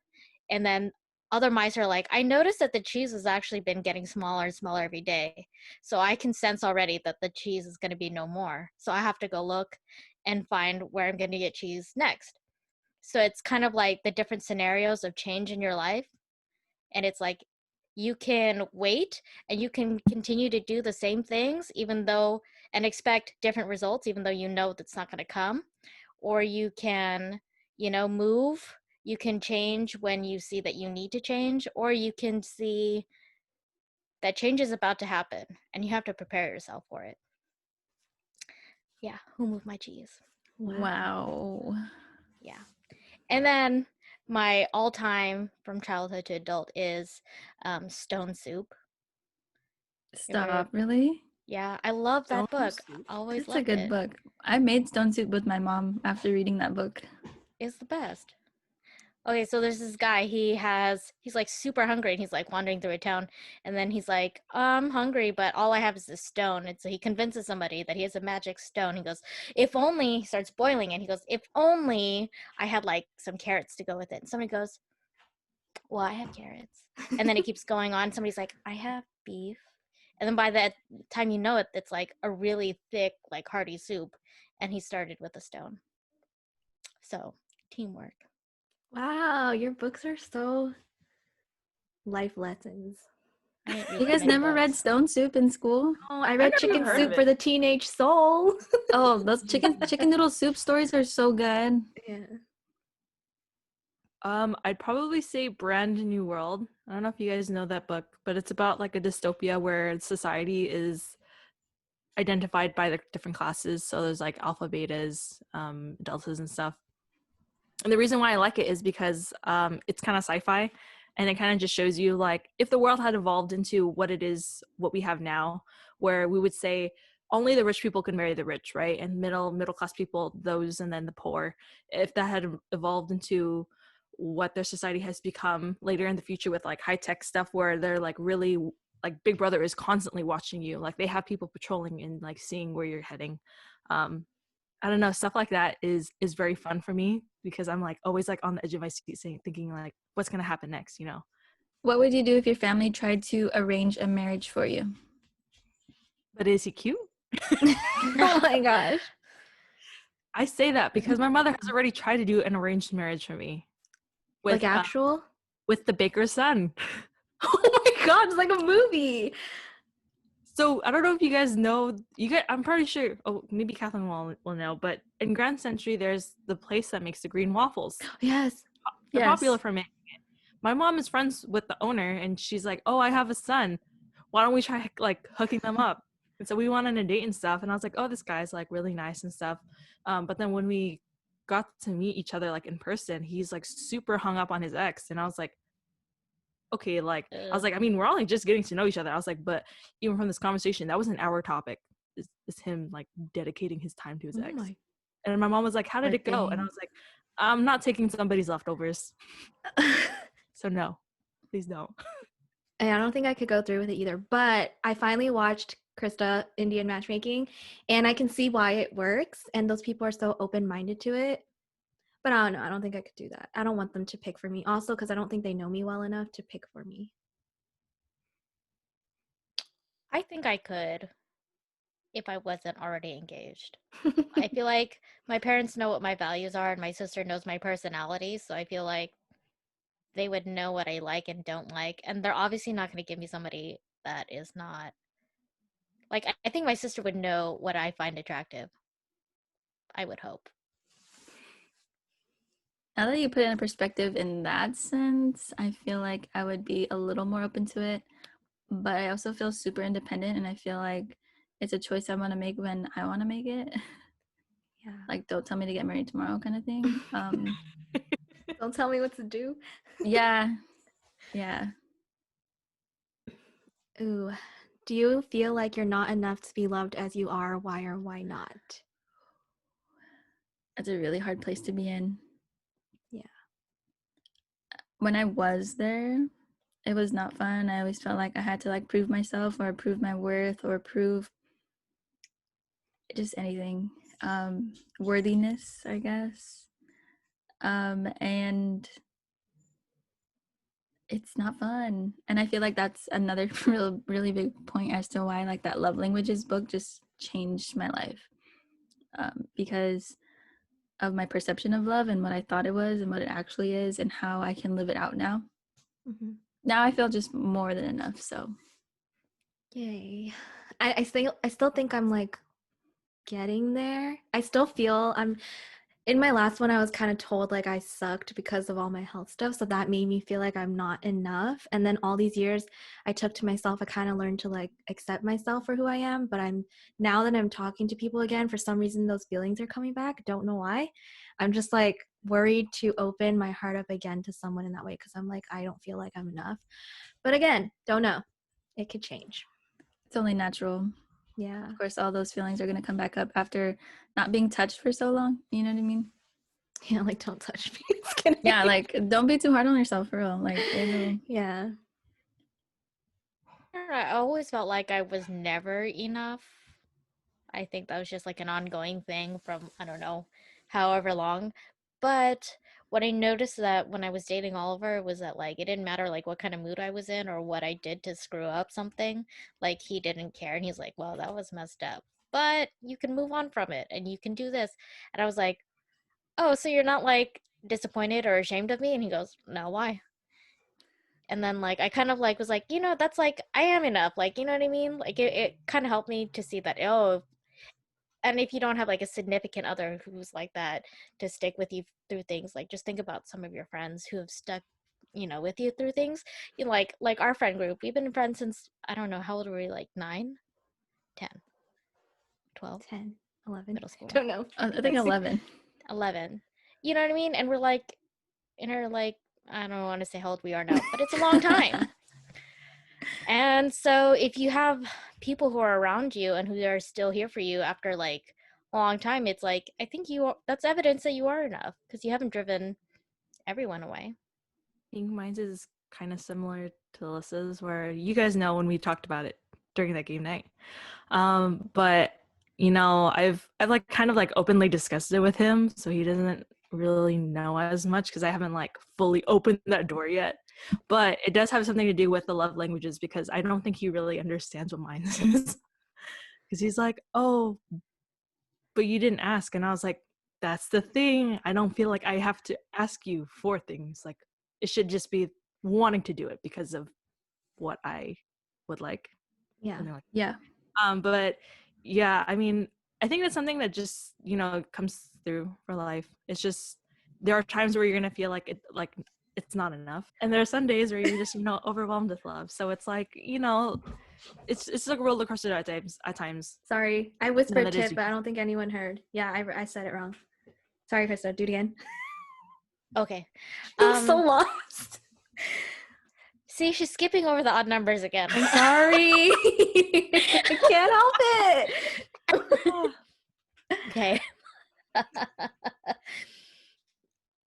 And then other mice are like, I noticed that the cheese has actually been getting smaller and smaller every day. So I can sense already that the cheese is going to be no more. So I have to go look and find where I'm going to get cheese next. So it's kind of like the different scenarios of change in your life. And it's like you can wait and you can continue to do the same things and expect different results, even though you know that's not going to come. Or you can, move. You can change when you see that you need to change, or you can see that change is about to happen and you have to prepare yourself for it. Yeah, Who Moved My Cheese? Wow. Yeah. And then my all-time from childhood to adult is Stone Soup. Stop, really? Yeah, I love that Stone book. Soup? I always That's a loved good it. book. I made stone soup with my mom after reading that book. It's the best. Okay, so there's this guy, he's like super hungry, and he's like wandering through a town, and then he's like, I'm hungry, but all I have is this stone. And so he convinces somebody that he has a magic stone. He goes, if only, he starts boiling, and he goes, if only I had like some carrots to go with it. And somebody goes, well, I have carrots. And then it keeps going on. Somebody's like, I have beef. And then by the time you know it, it's like a really thick, like hearty soup. And he started with a stone. So, teamwork. Wow, your books are so life lessons. I didn't read You that guys many never read books. Stone Soup in school? Oh, I read never Chicken heard Soup of for it. the Teenage Soul. Oh, those chicken noodle soup stories are so good. Yeah. I'd probably say Brand New World. I don't know if you guys know that book, but it's about like a dystopia where society is identified by the different classes. So there's like alpha, betas, deltas, and stuff. And the reason why I like it is because it's kind of sci-fi, and it kind of just shows you like if the world had evolved into what it is, what we have now, where we would say only the rich people can marry the rich, right? And middle class people, those, and then the poor. If that had evolved into what their society has become later in the future with like high tech stuff, where they're like really like Big Brother is constantly watching you, like they have people patrolling and like seeing where you're heading. I don't know, stuff like that is very fun for me because I'm like always like on the edge of my seat thinking like what's gonna happen next, you know. What would you do if your family tried to arrange a marriage for you? But is he cute? Oh my gosh. I say that because my mother has already tried to do an arranged marriage for me with Like actual? with the baker's son. Oh my god, it's like a movie. So I don't know if you guys know, I'm pretty sure, oh maybe Catherine will know, but in Grand Century there's the place that makes the green waffles. Yes. They're Yes. popular for making it. My mom is friends with the owner and she's like, oh, I have a son, why don't we try like hooking them up? And so we went on a date and stuff, and I was like, oh, this guy's like really nice and stuff. But then when we got to meet each other like in person, he's like super hung up on his ex, and I was like, okay, like I was like, I mean, we're only just getting to know each other. I was like, but even from this conversation, that was an hour topic. Is him like dedicating his time to his Oh ex? my. And my mom was like, how did Poor it go? And I thing. was like, I'm not taking somebody's leftovers. So no, please don't. And I don't think I could go through with it either. But I finally watched Krista Indian Matchmaking, and I can see why it works. And those people are so open-minded to it. But I don't know. I don't think I could do that. I don't want them to pick for me. Also, because I don't think they know me well enough to pick for me. I think I could if I wasn't already engaged. I feel like my parents know what my values are and my sister knows my personality, so I feel like they would know what I like and don't like, and they're obviously not going to give me somebody that is not like I think my sister would know what I find attractive. I would hope. Now that you put it in perspective in that sense, I feel like I would be a little more open to it. But I also feel super independent, and I feel like it's a choice I want to make when I want to make it. Yeah. Like, don't tell me to get married tomorrow kind of thing. Don't tell me what to do. Yeah. Ooh. Do you feel like you're not enough to be loved as you are? Why or why not? That's a really hard place to be in. Yeah. When I was there, it was not fun. I always felt like I had to like prove myself or prove my worth or prove just anything. Worthiness, I guess. And it's not fun. And I feel like that's another really big point as to why like that love languages book just changed my life. Because of my perception of love and what I thought it was and what it actually is and how I can live it out now. Mm-hmm. Now I feel just more than enough. So Yay. I still think I'm like getting there. I still feel I'm in my last one. I was kind of told like I sucked because of all my health stuff, so that made me feel like I'm not enough. And then all these years I took to myself, I kind of learned to like accept myself for who I am. But I'm now that I'm talking to people again, for some reason those feelings are coming back. Don't know why. I'm just like worried to open my heart up again to someone in that way, because I'm like, I don't feel like I'm enough. But again, don't know. It could change. it's only natural. Yeah. Of course, all those feelings are going to come back up after not being touched for so long. You know what I mean? Yeah, like don't touch me. Just kidding. Yeah, like don't be too hard on yourself for real. Like, yeah. I always felt like I was never enough. I think that was just like an ongoing thing from, I don't know, however long. But what I noticed that when I was dating Oliver was that like it didn't matter like what kind of mood I was in or what I did to screw up something. Like he didn't care, and he's like, "Well, that was messed up, but you can move on from it, and you can do this." And I was like, "Oh, so you're not like disappointed or ashamed of me?" And he goes, "No, why?" And then like I kind of like was like, that's like I am enough, like you know what I mean? Like it kind of helped me to see that and if you don't have like a significant other who's like that to stick with you through things, like just think about some of your friends who have stuck with you through things. Like our friend group, we've been friends since, I don't know, how old were we, like 9, 10, 12, 10, 11. middle school, Don't know. I think 11. 11, you know what I mean? And we're like in our like, I don't want to say how old we are now, but it's a long time. And so if you have people who are around you and who are still here for you after like a long time, it's like, I think that's evidence that you are enough because you haven't driven everyone away. I think mine is kind of similar to Alyssa's, where you guys know when we talked about it during that game night. But I've like kind of like openly discussed it with him, so he doesn't really know as much because I haven't like fully opened that door yet. But it does have something to do with the love languages, because I don't think he really understands what mine is. Because he's like, "Oh, but you didn't ask," and I was like, "That's the thing. I don't feel like I have to ask you for things. Like, it should just be wanting to do it because of what I would like." Yeah. Something like Yeah. But yeah, I mean, I think that's something that just comes through for life. It's just there are times where you're gonna feel like it's not enough, and there are some days where you're just overwhelmed with love. So it's like it's like a roller coaster at times. Sorry, I whispered that is tip, you. but I don't think anyone heard. Yeah, I said it wrong. Sorry, Krista. Do it again. Okay. I'm so lost. See, she's skipping over the odd numbers again. I'm sorry. I can't help it. Okay.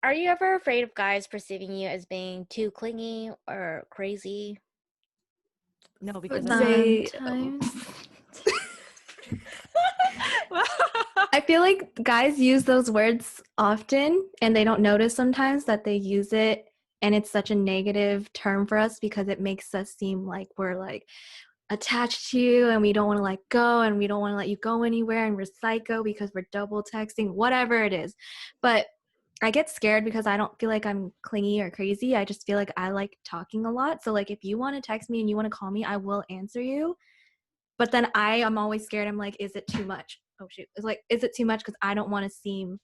Are you ever afraid of guys perceiving you as being too clingy or crazy? No, because Sometimes. I feel like guys use those words often and they don't notice sometimes that they use it, and it's such a negative term for us because it makes us seem like we're like attached to you and we don't want to let go and we don't want to let you go anywhere and we're psycho because we're double texting, whatever it is. But I get scared because I don't feel like I'm clingy or crazy. I just feel like I like talking a lot. So like if you want to text me and you want to call me, I will answer you. But then I am always scared. I'm like, is it too much? Oh shoot. It's like, is it too much? Because I don't want to seem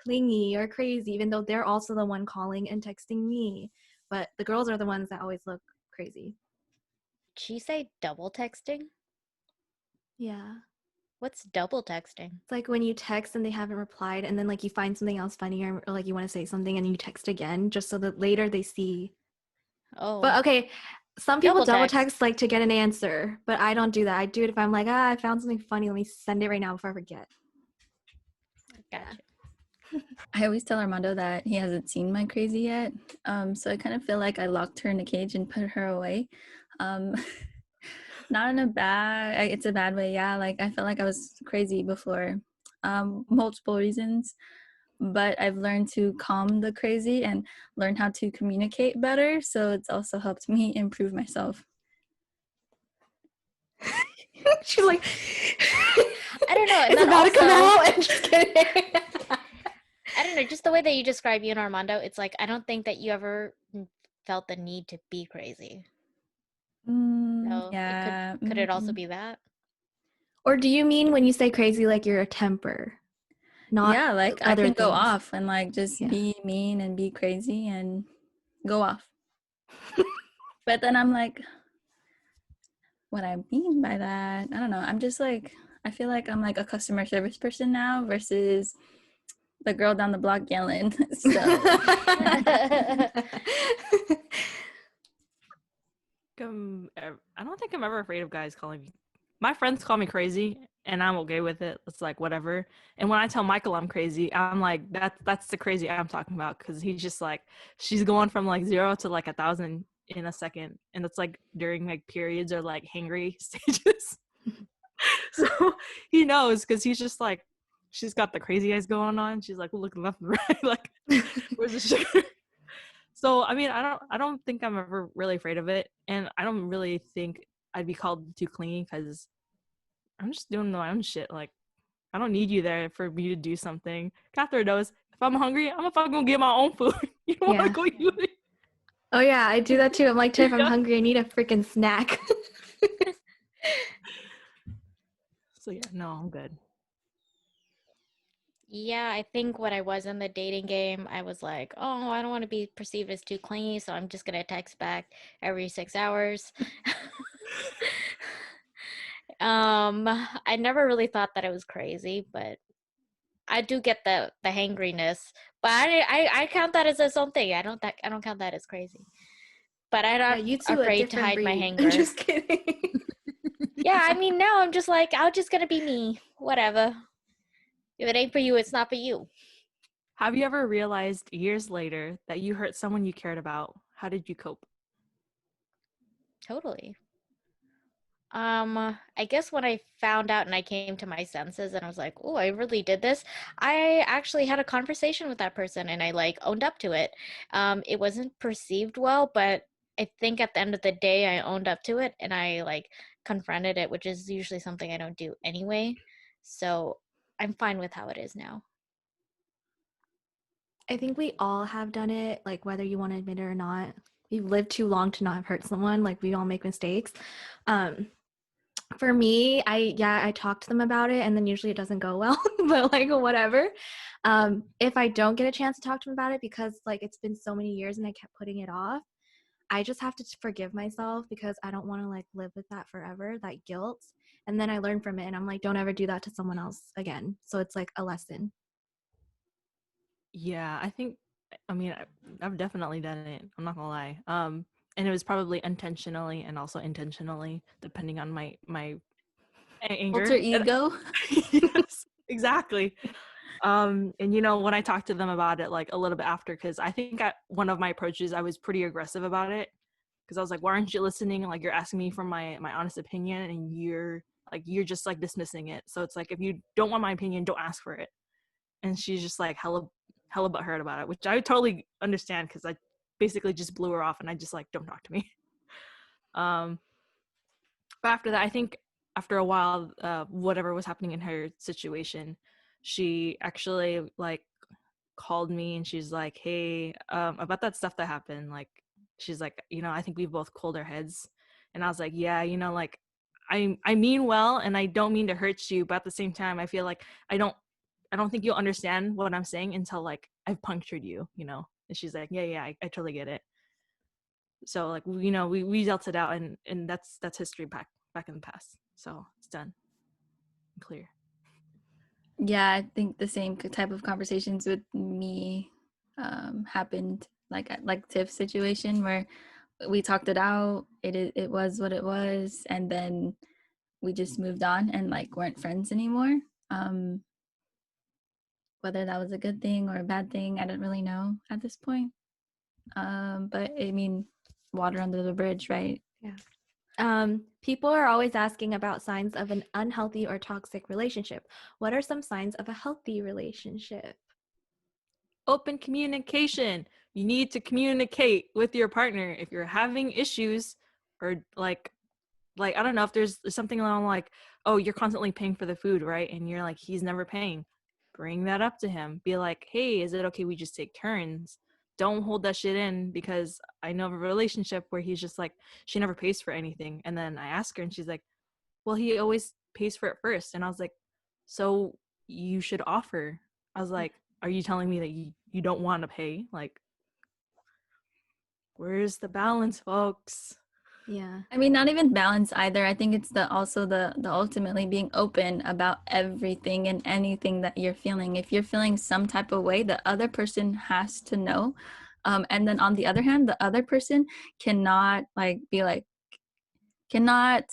clingy or crazy, even though they're also the one calling and texting me. But the girls are the ones that always look crazy. Did she say double texting? Yeah. What's double texting? It's like when you text and they haven't replied, and then like you find something else funny, or like you want to say something and you text again just so that later they see. Oh. But okay, some people double text. text like to get an answer, but I don't do that. I do it if I'm like, I found something funny. Let me send it right now before I forget. Gotcha. I always tell Armando that he hasn't seen my crazy yet. So I kind of feel like I locked her in a cage and put her away. Not in a bad, it's a bad way. Yeah. Like I felt like I was crazy before, multiple reasons, but I've learned to calm the crazy and learn how to communicate better. So it's also helped me improve myself. She's like, I don't know. It's about to come out. I'm just kidding. I don't know. Just the way that you describe you and Armando, it's like I don't think that you ever felt the need to be crazy. No. Yeah. Could it also be that? Or do you mean when you say crazy, like you're a temper? Not yeah, like I other can go things. off and like just be mean and be crazy and go off. But then I'm like, what I mean by that, I don't know. I'm just like, I feel like I'm like a customer service person now versus the girl down the block yelling. So I don't think I'm ever afraid of guys calling me. My friends call me crazy, and I'm okay with it. It's like whatever. And when I tell Michael I'm crazy, I'm like, that's the crazy I'm talking about, because he's just like, she's going from like 0 to like 1,000 in a second, and it's like during like periods or like hangry stages. So he knows, because he's just like, she's got the crazy eyes going on. She's like looking left and right, like, where's the sugar? So I mean, I don't think I'm ever really afraid of it, and I don't really think I'd be called too clingy because I'm just doing my own shit. Like, I don't need you there for me to do something. Catherine knows if I'm hungry, I'm gonna fucking get my own food. You don't want to go use it. Oh yeah, I do that too. I'm like, Tiff, I'm Yeah. hungry. I need a freaking snack. So yeah, no, I'm good. Yeah, I think when I was in the dating game, I was like, oh, I don't want to be perceived as too clingy, so I'm just gonna text back every 6 hours. I never really thought that it was crazy, but I do get the hangriness. But I count that as its own thing. I don't count that as crazy. But I'm Yeah, not you two a afraid to different hide my breed. hanger. I'm just kidding. Yeah, I mean now I'm just like, I'm just gonna be me. Whatever. If it ain't for you, it's not for you. Have you ever realized years later that you hurt someone you cared about? How did you cope? Totally. I guess when I found out and I came to my senses and I was like, oh, I really did this. I actually had a conversation with that person and I like owned up to it. It wasn't perceived well, but I think at the end of the day, I owned up to it and I like confronted it, which is usually something I don't do anyway. So I'm fine with how it is now. I think we all have done it, like whether you want to admit it or not. We've lived too long to not have hurt someone. Like we all make mistakes. For me, I talk to them about it and then usually it doesn't go well, but like whatever. If I don't get a chance to talk to them about it because like it's been so many years and I kept putting it off, I just have to forgive myself because I don't want to like live with that forever, that guilt. And then I learn from it and I'm like, don't ever do that to someone else again. So it's like a lesson. Yeah, I mean, I've definitely done it. I'm not gonna lie. And it was probably intentionally and also intentionally, depending on my anger. Alter ego. Yes, exactly. And you know, when I talked to them about it, like a little bit after, because I think one of my approaches, I was pretty aggressive about it, because I was like, "Why aren't you listening? Like, you're asking me for my honest opinion, and you're just like dismissing it. So it's like, if you don't want my opinion, don't ask for it." And she's just like hella butthurt about it, which I totally understand because I basically just blew her off and I just like, don't talk to me. But after that, I think after a while, whatever was happening in her situation, she actually like called me and she's like, hey, about that stuff that happened, like, she's like, you know, I think we've both cooled our heads. And I was like, yeah, you know, like I mean well, and I don't mean to hurt you, but at the same time, I feel like I don't think you'll understand what I'm saying until like I've punctured you, you know? And she's like, yeah, I totally get it. So like, you know, we dealt it out, and that's history back in the past. So it's done. Clear. Yeah, I think the same type of conversations with me happened like Tiff's situation where we talked it out. It was what it was, and then we just moved on and like weren't friends anymore. Whether that was a good thing or a bad thing, I don't really know at this point. But I mean, water under the bridge, right? Yeah. People are always asking about signs of an unhealthy or toxic relationship. What are some signs of a healthy relationship? Open communication. You need to communicate with your partner if you're having issues, or like I don't know, if there's something along like, oh, you're constantly paying for the food, right? And you're like, he's never paying. Bring that up to him. Be like, hey, is it okay we just take turns? Don't hold that shit in, because I know of a relationship where he's just like, she never pays for anything. And then I ask her and she's like, well, he always pays for it first. And I was like, so you should offer. I was like, are you telling me that you don't want to pay? Like, where's the balance, folks? Yeah. I mean, not even balance either. I think it's the ultimately being open about everything and anything that you're feeling. If you're feeling some type of way, the other person has to know. And then on the other hand, the other person cannot cannot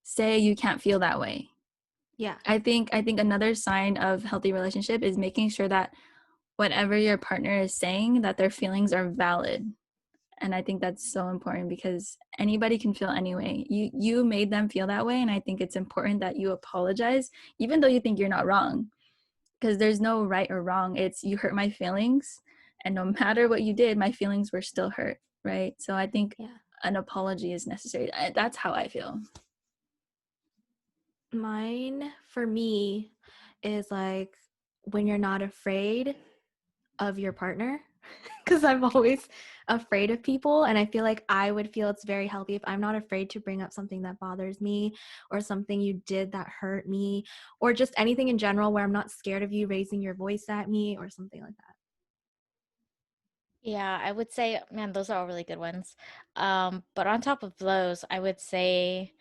say you can't feel that way. Yeah. I think another sign of healthy relationship is making sure that whatever your partner is saying, that their feelings are valid. And I think that's so important, because anybody can feel anyway. You made them feel that way, and I think it's important that you apologize, even though you think you're not wrong. because there's no right or wrong. It's you hurt my feelings, and no matter what you did, my feelings were still hurt, right? So I think an apology is necessary. That's how I feel. Mine, for me, is like when you're not afraid of your partner, because I'm always afraid of people, and I feel like I would feel it's very healthy if I'm not afraid to bring up something that bothers me or something you did that hurt me or just anything in general where I'm not scared of you raising your voice at me or something like that. Yeah, I would say, man, those are all really good ones. But on top of those, I would say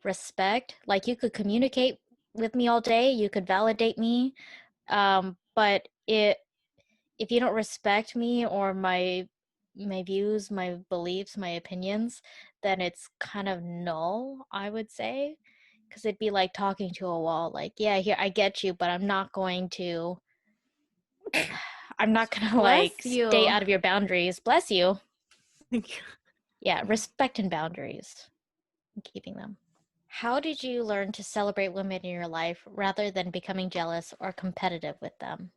respect. Like you could communicate with me all day, you could validate me, but if you don't respect me or my views, my beliefs, my opinions, then it's kind of null, I would say, because it'd be like talking to a wall. Like, yeah, here I get you, but I'm not going to like Bless you. stay out of your boundaries. Bless you. Thank you. Yeah, respect and boundaries and keeping them. How did you learn to celebrate women in your life rather than becoming jealous or competitive with them?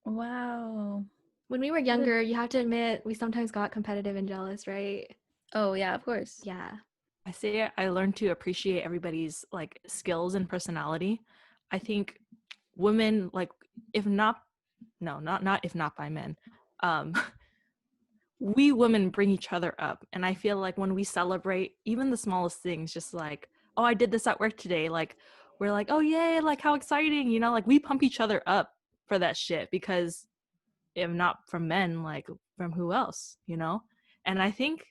Wow. When we were younger, you have to admit we sometimes got competitive and jealous, right? Oh yeah, of course. Yeah. I say I learned to appreciate everybody's like skills and personality. I think women, like, if not if not by men, we women bring each other up, and I feel like when we celebrate even the smallest things, just like, oh, I did this at work today, like we're like, oh yay, like how exciting, you know, like we pump each other up for that shit, because if not from men, like from who else, you know? And I think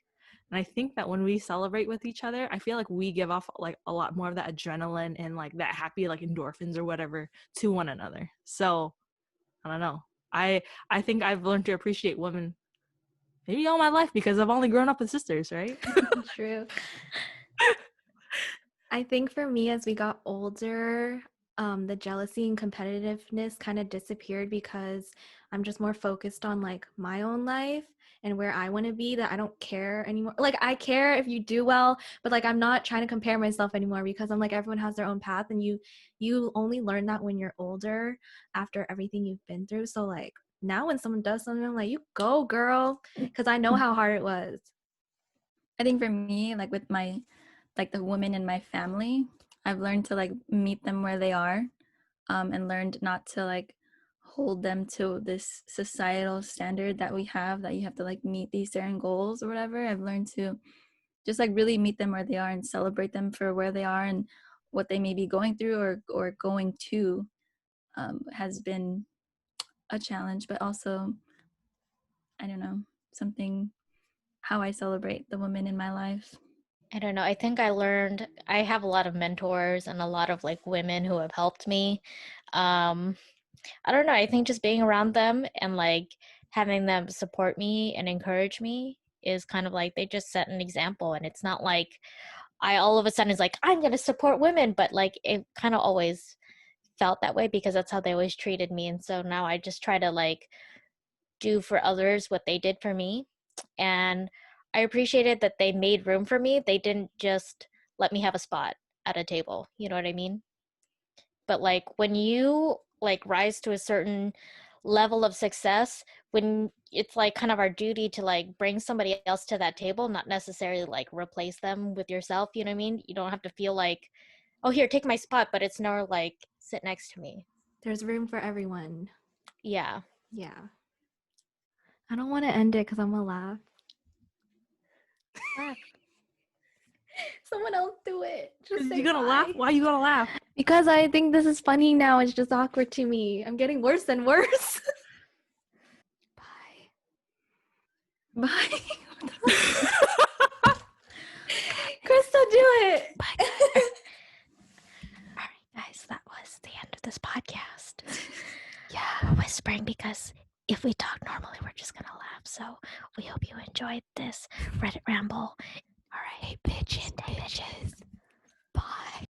that when we celebrate with each other, I feel like we give off like a lot more of that adrenaline and like that happy like endorphins or whatever to one another. So I don't know. I think I've learned to appreciate women maybe all my life because I've only grown up with sisters, right? True. I think for me, as we got older, the jealousy and competitiveness kind of disappeared because I'm just more focused on like my own life and where I want to be, that I don't care anymore. Like I care if you do well, but like I'm not trying to compare myself anymore because I'm like everyone has their own path, and you only learn that when you're older after everything you've been through. So like now when someone does something, I'm like, you go girl, because I know how hard it was. I think for me, like with my, like the women in my family, I've learned to like meet them where they are, and learned not to like hold them to this societal standard that we have, that you have to like meet these certain goals or whatever. I've learned to just like really meet them where they are and celebrate them for where they are and what they may be going through or going to, has been a challenge, but also, I don't know, something, how I celebrate the women in my life. I don't know. I think I have a lot of mentors and a lot of like women who have helped me. Um, I don't know. I think just being around them and like having them support me and encourage me is kind of like they just set an example. And it's not like I all of a sudden is like, I'm going to support women, but like it kind of always felt that way because that's how they always treated me. And so now I just try to like do for others what they did for me. And I appreciated that they made room for me. They didn't just let me have a spot at a table. You know what I mean? But like when you like rise to a certain level of success, when it's like kind of our duty to like bring somebody else to that table, not necessarily like replace them with yourself. You know what I mean? You don't have to feel like, oh, here, take my spot, but it's more like sit next to me. There's room for everyone. Yeah. Yeah. I don't want to end it because I'm gonna laugh. Laugh. Someone else do it. Just say You gonna bye. laugh? Why are you gonna laugh? Because I think this is funny now. It's just awkward to me. I'm getting worse and worse. Bye. Bye. Crystal, do it. Bye, guys. All right, guys, that was the end of this podcast. Yeah, we're whispering because if we talk normally, we're just gonna laugh. So we hope you enjoyed this Reddit ramble. All right, bitches. Bye.